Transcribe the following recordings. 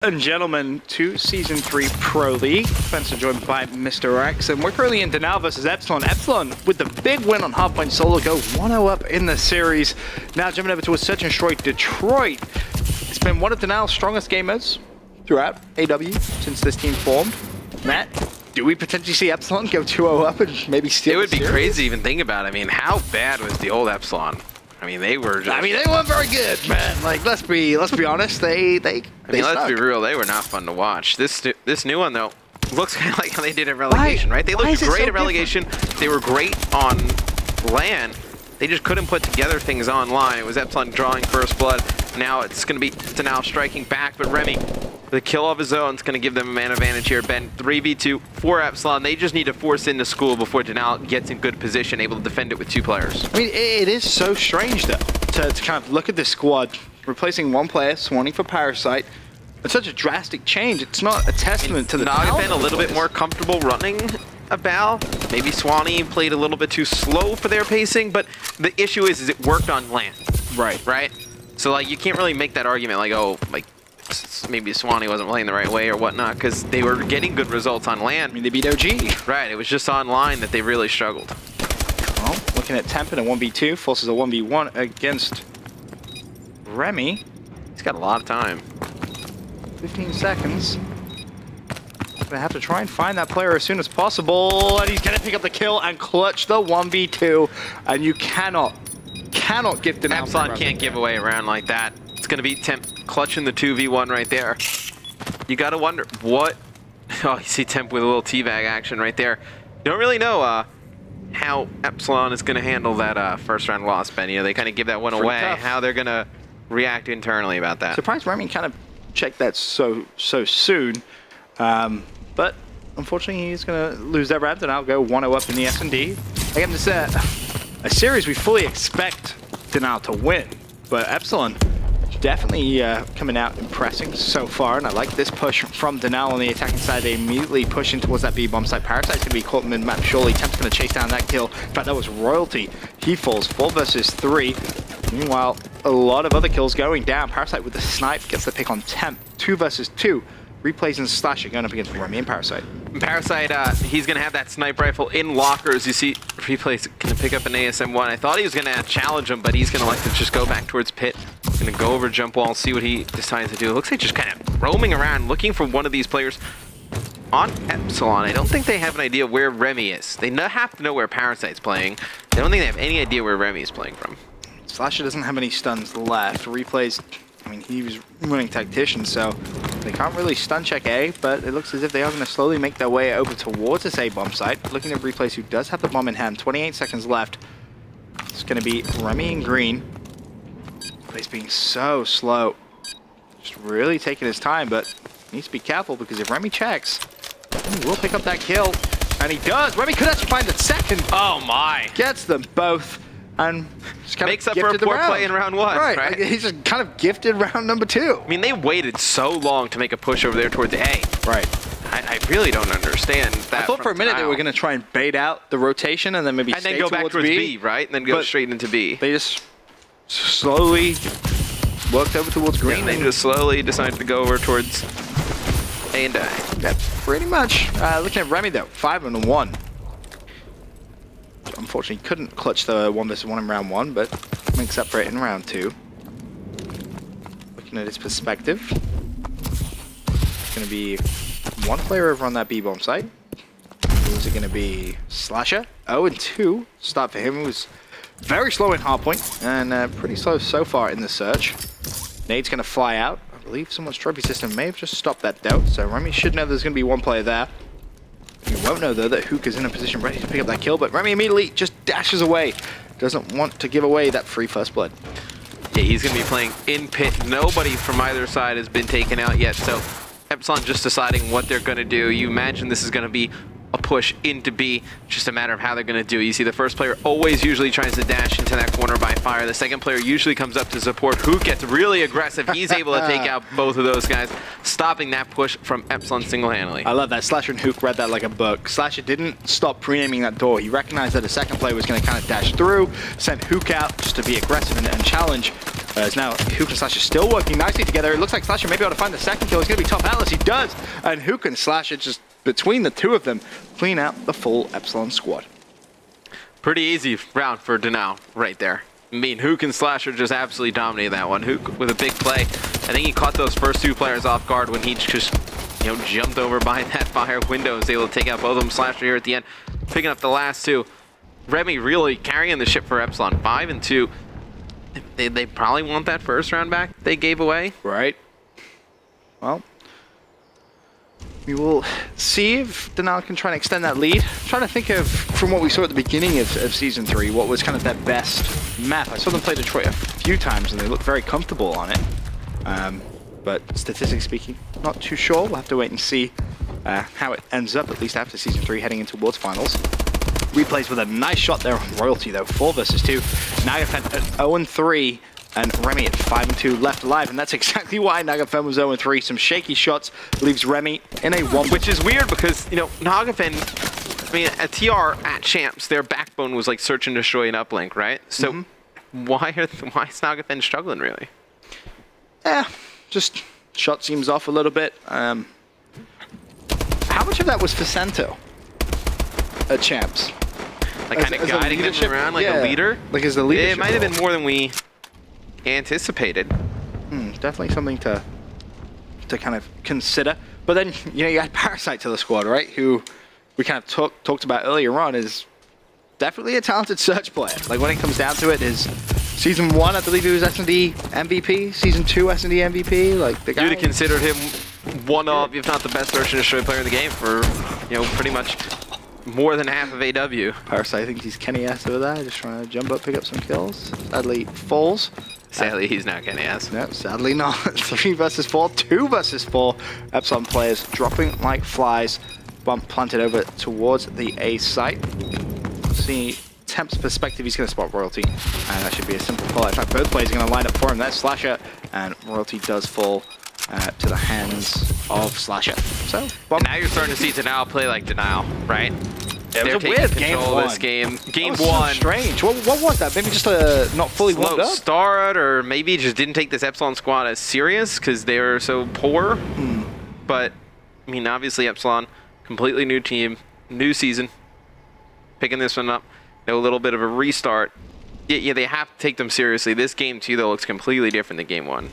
And gentlemen, to Season 3 Pro League. Spencer joined by Mr. X, and we're currently in Denial versus Epsilon. Epsilon with the big win on Hardpoint Solo, go 1-0 up in the series. Now jumping over to a Search and Destroy Detroit. It's been one of Denial's strongest gamers throughout AW since this team formed. Matt, do we potentially see Epsilon go 2-0 up and maybe steal? It would be crazy to even think about. I mean, how bad was the old Epsilon? I mean, they were just... I mean, they weren't very good, man. Like, let's be honest. Let's be real. They were not fun to watch. This new one, though, looks kind of like how they did at relegation, right? They looked great at relegation. They were great on LAN. They just couldn't put together things online. It was Epsilon drawing first blood. Now it's going to be Denial striking back, but Remy, the kill of his own, is going to give them a man advantage here. Ben, 3v2 for Epsilon. They just need to force into school before Denial gets in good position, able to defend it with two players. I mean, it is so strange, though, to kind of look at this squad, replacing one player, Swanee for Parasite. It's such a drastic change. It's not a testament to the Naga been a little bit more comfortable running a Bal. Maybe Swanee played a little bit too slow for their pacing, but the issue is it worked on LAN. Right? So, like, you can't really make that argument, like, oh, like, maybe Swanee wasn't playing the right way or whatnot, because they were getting good results on LAN. I mean, they beat OG. Right, it was just online that they really struggled. Well, looking at Temp in a 1v2, forces a 1v1 against Remy. He's got a lot of time. 15 seconds. Gonna have to try and find that player as soon as possible, and he's gonna pick up the kill and clutch the 1v2, and you cannot give Denial. Epsilon can't give away a round like that. It's gonna be Temp clutching the 2v1 right there. You gotta wonder what... Oh, you see Temp with a little teabag action right there. You don't really know how Epsilon is gonna handle that first round loss, Ben. You know, they kind of give that one away. Tough. How they're gonna react internally about that. Surprised Remy kind of checked that so soon. But unfortunately, he's going to lose that round, and I'll go 1-0 up in the S&D. Again, this is a series we fully expect Denial to win, but Epsilon definitely coming out impressing so far, and I like this push from Denial on the attacking side. They immediately push in towards that B-bomb site. Parasite's going to be caught mid-map, surely. Temp's going to chase down that kill. In fact, that was Royalty. He falls 4 versus 3. Meanwhile, a lot of other kills going down. Parasite with the snipe gets the pick on Temp. 2 versus 2. Replays and Slasher going up against Remy and Parasite. Parasite, he's going to have that snipe rifle in lockers. You see, Replay's going to pick up an ASM-1. I thought he was going to challenge him, but he's going to like to just go back towards Pit. He's going to go over jump wall, see what he decides to do. It looks like just kind of roaming around, looking for one of these players. On Epsilon, I don't think they have an idea where Remy is. They have to know where Parasite's playing. I don't think they have any idea where Remy is playing from. Slasher doesn't have any stuns left. Replays, I mean, he was running Tactician, so they can't really stun check A, but it looks as if they are going to slowly make their way over towards this A bomb site. Looking at Replays, who does have the bomb in hand. 28 seconds left. It's going to be Remy in green. He's being so slow. Just really taking his time, but needs to be careful, because if Remy checks, he will pick up that kill. And he does. Remy could actually find the second. Oh my. Gets them both. And just kind makes of up for a poor play in round 1, right? Like, he's just kind of gifted round number 2. I mean, they waited so long to make a push over there towards A. Right. I really don't understand that. I thought for a minute they were going to try and bait out the rotation and then maybe and then go back towards B, right? And then go straight into B. They just slowly worked over towards green. Yeah, they just slowly decided to go over towards A and I. That's pretty much. Looking at Remy though, 5-1. Unfortunately, couldn't clutch the 1 versus 1 in round 1, but makes up for it in round 2. Looking at his perspective, it's going to be one player over on that B-bomb site. Who's it going to be? Slasher. 0-2 start for him. He was very slow in hardpoint and pretty slow so far in the search. Nade's going to fly out. I believe someone's trophy system may have just stopped that doubt, so Remy should know there's going to be one player there. You won't know, though, that Hook is in a position ready to pick up that kill, but Remy immediately just dashes away. Doesn't want to give away that free first blood. Yeah, he's going to be playing in Pit. Nobody from either side has been taken out yet, so Epsilon just deciding what they're going to do. You imagine this is going to be a push into B, just a matter of how they're going to do it. You see the first player always usually tries to dash into that corner by fire. The second player usually comes up to support. Hook gets really aggressive. He's able to take out both of those guys, stopping that push from Epsilon single-handedly. I love that. Slasher and Hook read that like a book. Slasher didn't stop pre-aiming that door. He recognized that a second player was going to kind of dash through, sent Hook out just to be aggressive and challenge. As now Hook and Slasher still working nicely together. It looks like Slasher may be able to find the second kill. It's going to be top Atlas. He does. And Hook and Slasher, just between the two of them, clean out the full Epsilon squad. Pretty easy round for Denal right there. I mean, Hook and Slasher just absolutely dominated that one. Hook with a big play. I think he caught those first two players off guard when he just, you know, jumped over behind that fire window and was able to take out both of them. Slasher here at the end, picking up the last two. Remy really carrying the ship for Epsilon. 5 and 2. They probably want that first round back they gave away. Right. Well, we will see if Denal can try and extend that lead. I'm trying to think of, from what we saw at the beginning of Season 3, what was kind of their best map. I saw them play Detroit a few times and they looked very comfortable on it. But statistically speaking, not too sure. We'll have to wait and see how it ends up, at least after Season 3, heading into Worlds Finals. Replays with a nice shot there on Royalty, though. 4 versus 2. Nagafen at 0-3, and Remy at 5 and 2 left alive. And that's exactly why Nagafen was 0-3. Some shaky shots leaves Remy in a 1. Which is weird because, you know, Nagafen, I mean, at TR, at Champs, their backbone was like search and destroy an uplink, right? So why is Nagafen struggling, really? Yeah, just shot seems off a little bit. How much of that was Facento at Champs? Like kind of guiding them around like a leader? Like as the leadership. It might have been more than we anticipated. Definitely something to kind of consider. But then, you know, you add Parasite to the squad, right? Who we kind of talked about earlier on is definitely a talented Search player. Like when it comes down to it, is Season 1, I believe he was S&D MVP. Season 2, S&D MVP. Like the guy. You'd have considered him one of, if not the best search and destroy player in the game for, you know, pretty much more than half of AW. Parasite, I think he's Kenny S over there, just trying to jump up, pick up some kills. Sadly, falls. Sadly, he's not Kenny S. No, sadly not. 3 versus 4, 2 versus 4. Epsilon players dropping like flies. Bomb planted over towards the A site. See Temp's perspective, he's going to spot Royalty. And that should be a simple call. In fact, both players are going to line up for him. That's Slasher. And Royalty does fall to the hands of Slasher. So, now you're starting to see Denial play like Denial, right? It was a weird game of this game. Game one. So strange. What was that? Maybe just a not fully warmed up? Start, or maybe just didn't take this Epsilon squad as serious because they were so poor. But, I mean, obviously Epsilon, completely new team, new season, picking this one up. A little bit of a restart. Yeah, they have to take them seriously. This game, too, though, looks completely different than game 1.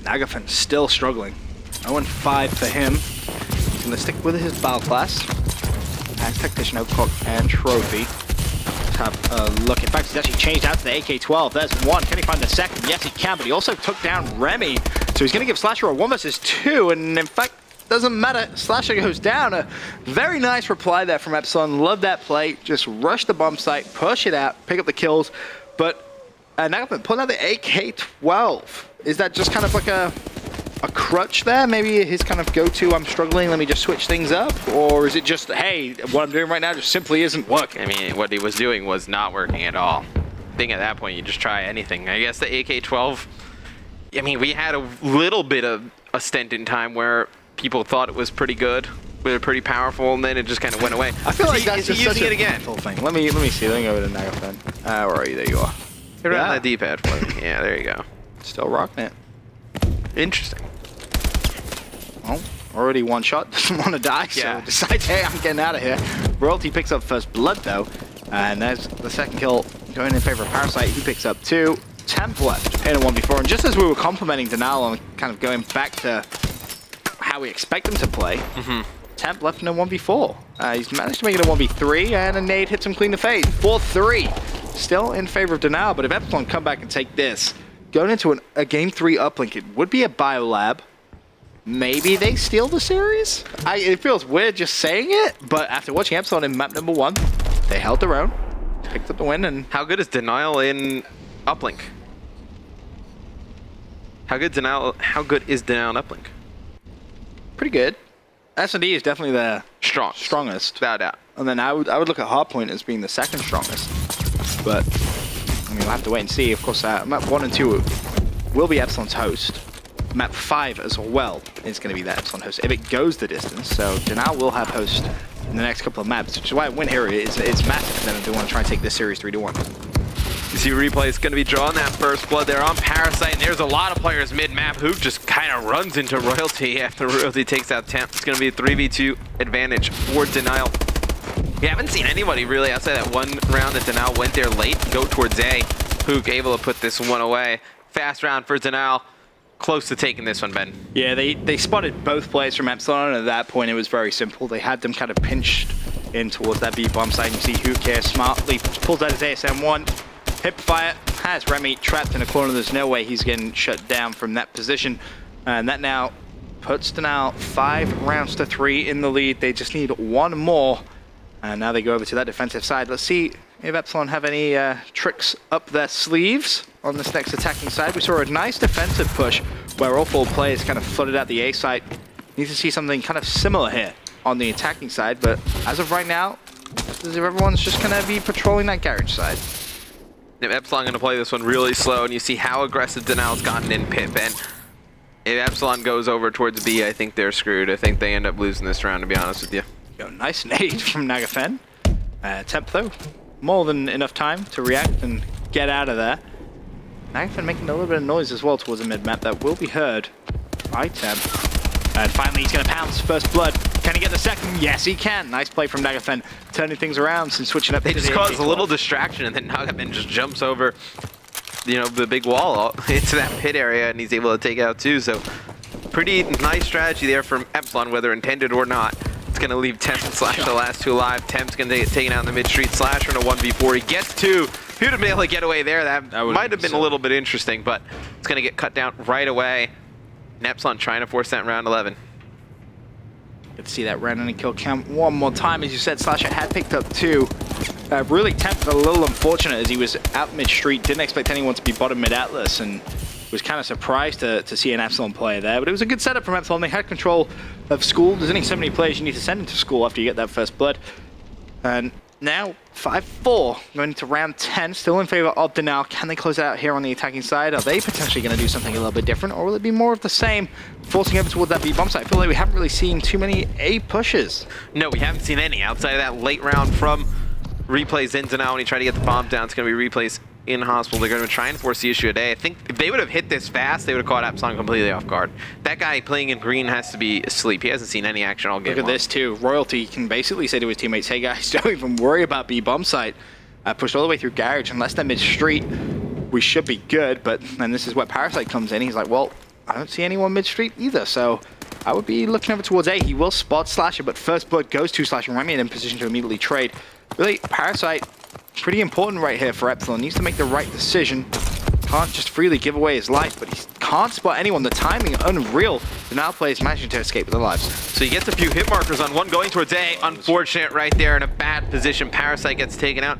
Nagafen still struggling. 0-5 for him. He's going to stick with his battle class. As Tactician, Overclock, and Trophy. Let's have a look. In fact, he's actually changed out to the AK-12. There's one. Can he find the second? Yes, he can, but he also took down Remy. So he's going to give Slasher a 1 versus 2, and in fact, doesn't matter. Slasher goes down. A very nice reply there from Epsilon. Love that play. Just rush the bomb site, push it out, pick up the kills. But Nagafen pulling out the AK-12. Is that just kind of like a crutch there? Maybe his kind of go-to, I'm struggling, let me just switch things up? Or is it just, hey, what I'm doing right now just simply isn't working? I mean, what he was doing was not working at all. I think at that point, you just try anything. I guess the AK-12, I mean, we had a little bit of a stint in time where people thought it was pretty good, pretty powerful, and then it just kind of went away. I feel like that's just using such it again. Thing. Let me see. Let me go over to Nagafen. Where are you? There you are. Hit around that D-pad for me. Yeah, there you go. Still rocking it. Interesting. Well, already one shot. Doesn't want to die, so decides, hey, I'm getting out of here. Royalty picks up first blood, though. And there's the second kill going in favor of Parasite. He picks up 2. Temp left in a 1v4. And just as we were complimenting Denal on kind of going back to how we expect him to play, Temp left in a 1v4. He's managed to make it a 1v3, and a nade hits him clean the face. 4-3. Still in favor of Denal, but if Epsilon come back and take this, going into a game 3 uplink, it would be a biolab. Maybe they steal the series? It feels weird just saying it, but after watching Epsilon in map number 1, they held their own, picked up the win, and... How good is Denial in uplink? How good is Denial in uplink? Pretty good. S&D is definitely the strongest. Without a doubt. And then I would look at Hardpoint as being the second strongest. But I mean, we'll have to wait and see. Of course, map 1 and 2 will be Epsilon's host. Map 5 as well is going to be that Epsilon host if it goes the distance. So Denal will have host in the next couple of maps, which is why a win here is massive for them if they want to try and take this series 3-1. You see Replay is going to be drawing that first blood there on Parasite, and there's a lot of players mid-map who just kind of runs into Royalty after Royalty takes out Temp. It's going to be a 3v2 advantage for Denial. We haven't seen anybody really outside that one round that Denial went there late go towards A. Hook able to put this one away. Fast round for Denial. Close to taking this one, Ben. Yeah, they spotted both players from Epsilon, and at that point it was very simple. They had them kind of pinched in towards that B bomb side. You see Hook here smartly pulls out his ASM-1. Hip fire has Remy trapped in a corner. There's no way he's getting shut down from that position. And that now puts Denial 5 rounds to 3 in the lead. They just need one more. And now they go over to that defensive side. Let's see if Epsilon have any tricks up their sleeves on this next attacking side. We saw a nice defensive push where all 4 players kind of flooded out the A side. Need to see something kind of similar here on the attacking side. But as of right now, as if everyone's just going to be patrolling that garage side. Epsilon going to play this one really slow, and you see how aggressive Denial's gotten in Pip. And if Epsilon goes over towards B, I think they're screwed. I think they end up losing this round, to be honest with you. Yo, nice nade from Nagafen. Temp, though, more than enough time to react and get out of there. Nagafen making a little bit of noise as well towards the mid-map that will be heard by Temp. And finally, he's going to pounce first blood. Can he get the second? Yes, he can. Nice play from Nagafen, turning things around and switching up. They just cause a little distraction, and then Nagafen just jumps over, you know, the big wall into that pit area, and he's able to take it out too. So, pretty nice strategy there from Epsilon, whether intended or not. It's going to leave Temp and Slash the last 2 alive. Temp's going to get taken out in the mid-street. Slasher in a 1v4. He gets 2. He would have been able to get away there. That might have been a little bit interesting, but it's going to get cut down right away. And Epsilon trying to force that round 11. Good to see that random and kill count one more time. As you said, Slasher had picked up 2. Really Temp a little unfortunate as he was out mid-street. Didn't expect anyone to be bottom mid-Atlas, and was kind of surprised to see an Epsilon player there. But it was a good setup from Epsilon. They had control of school. There's only so many players you need to send into school after you get that first blood. And now 5-4 going into round 10, still in favor of Denial. Can they close it out here on the attacking side? Are they potentially going to do something a little bit different, or will it be more of the same, forcing over towards that B bomb side? I feel like we haven't really seen too many A pushes. No, we haven't seen any outside of that late round from Replay's in Denial when he tried to get the bomb down. It's going to be Replay's in hospital. They're going to try and force the issue today. I think if they would have hit this fast, they would have caught Epsilon completely off guard. That guy playing in green has to be asleep. He hasn't seen any action all game. Look at this too. Royalty can basically say to his teammates, hey guys, don't even worry about B bomb site. Pushed all the way through garage. Unless they're mid-street, we should be good. But then this is where Parasite comes in. He's like, well, I don't see anyone mid-street either. So I would be looking over towards A. He will spot Slasher, but first blood goes to Slasher. Remy in position to immediately trade. Really, Parasite, pretty important right here for Epsilon. Needs to make the right decision. Can't just freely give away his life, but he can't spot anyone. The timing, unreal. The Now players managing to escape with their lives. So he gets a few hit markers on one going towards A. Unfortunate right there in a bad position. Parasite gets taken out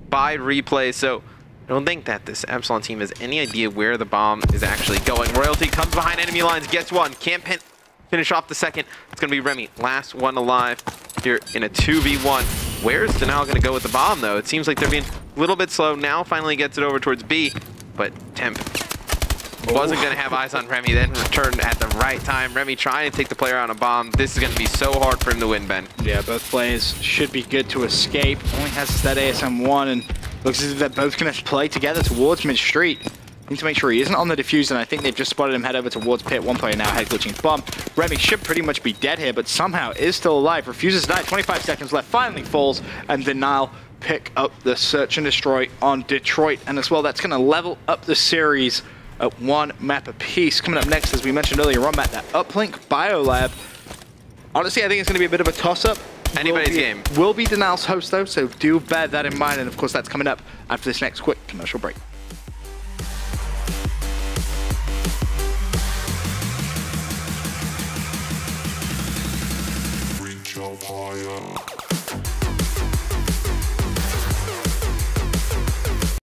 by Replay. So I don't think that this Epsilon team has any idea where the bomb is actually going. Royalty comes behind enemy lines, gets 1. Can't finish off the second. It's going to be Remy, last one alive here in a 2v1. Where's Denial going to go with the bomb, though? It seems like they're being a little bit slow. Now finally gets it over towards B, but Temp wasn't going to have eyes on Remy, then returned at the right time. Remy trying to take the player on a bomb. This is going to be so hard for him to win, Ben. Yeah, both players should be good to escape. Only has that ASM-1, and looks as if they're both going to play together towards mid-street. Need to make sure he isn't on the defuse, and I think they've just spotted him head over towards pit. One player now head glitching bomb. Remy should pretty much be dead here, but somehow is still alive. Refuses to die. 25 seconds left. Finally falls, and Denial pick up the search and destroy on Detroit. And as well, that's going to level up the series at 1 map apiece. Coming up next, as we mentioned earlier on, Matt, that Uplink Biolab. Honestly, I think it's going to be a bit of a toss-up. Anybody's game. Will be Denial's host, though, so do bear that in mind. And of course, that's coming up after this next quick commercial break. Reach up higher.